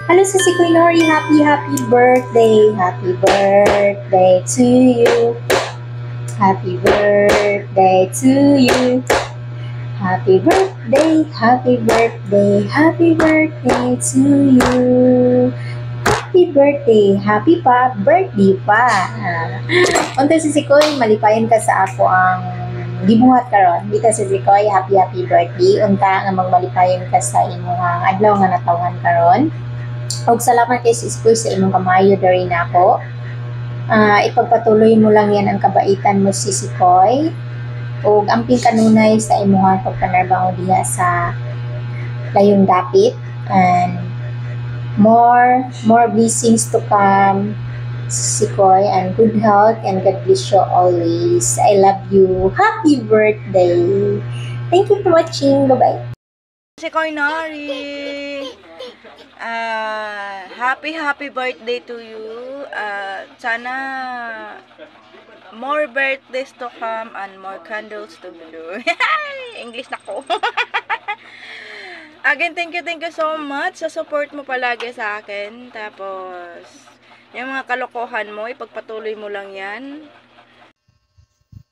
Hello sa si Queen Nori, happy birthday! Happy birthday to you! Happy birthday to you! Happy birthday, happy birthday, happy birthday to you! Happy birthday, happy pa, birthday pa! Unta si Sikoy, malipayan ka sa ako ang gibuhat karon. Dito si Sikoy, happy birthday! Unta nga magmalipayan ka sa imong adlaw nga natawhan karon. Og salamat kay Sis Kuy sa imong kamayo diri nako. Ipagpatuloy mo lang yan ang kabaitan mo si Sikoy. Og amping kanunay sa imong pagpanarbaho diha sa layong dapit, and more blessings to come, Sikoy, and good health, and God bless you always. I love you. Happy birthday. Thank you for watching. Bye-bye. Sikoy Nori, happy birthday to you. Sana more birthdays to come and more candles to blow. English na ko. Again, thank you so much sa support mo palagi sa akin. Tapos yung mga kalokohan mo, ipagpatuloy mo lang yan.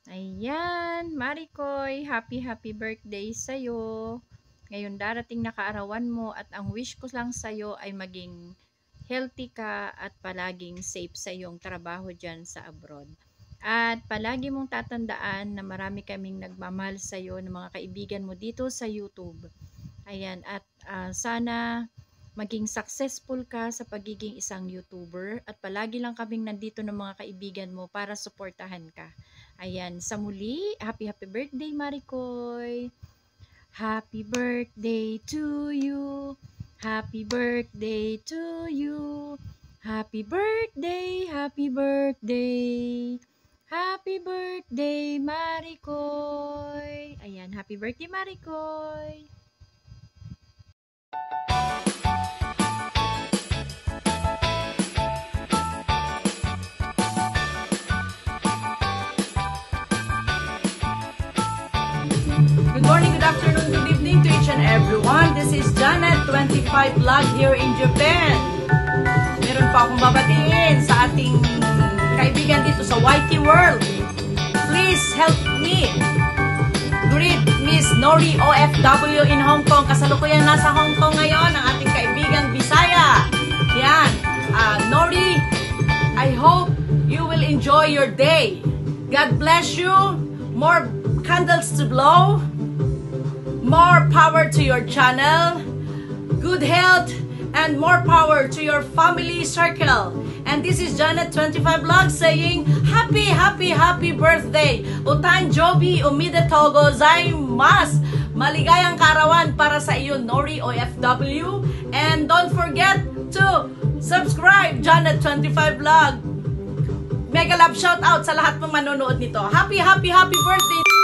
Ayan, Maricoy, happy birthday sa'yo. Ngayon darating na kaarawan mo, at ang wish ko lang sa'yo ay maging healthy ka at palaging safe sa iyong trabaho dyan sa abroad. At palagi mong tatandaan na marami kaming nagmamahal sa'yo ng mga kaibigan mo dito sa YouTube. Ayan, at sana maging successful ka sa pagiging isang YouTuber, at palagi lang kaming nandito ng mga kaibigan mo para suportahan ka. Ayan, sa muli, happy birthday Maricoy! Happy birthday to you. Happy birthday to you. Happy birthday, happy birthday. Happy birthday, Maricoy. Ayan, happy birthday, Maricoy. Good morning, good afternoon, good evening to each and everyone. This is Janet25 Vlog here in Japan. Meron pa akong babatiin sa ating kaibigan dito sa YT World. Please help me greet Miss Nori OFW in Hong Kong. Kasalukuyan nasa Hong Kong ngayon ang ating kaibigan Bisaya. Yan, Nori, I hope you will enjoy your day. God bless you. More candles to blow. More power to your channel, good health, and more power to your family circle. And this is Janet25 Vlog saying happy birthday. Utan Jobi Umidetou gozaimasu. Maligayang karawan para sa iyo, Nori OFW. And don't forget to subscribe Janet25 Vlog. Mega love shout out sa lahat ng manonood nito. Happy birthday.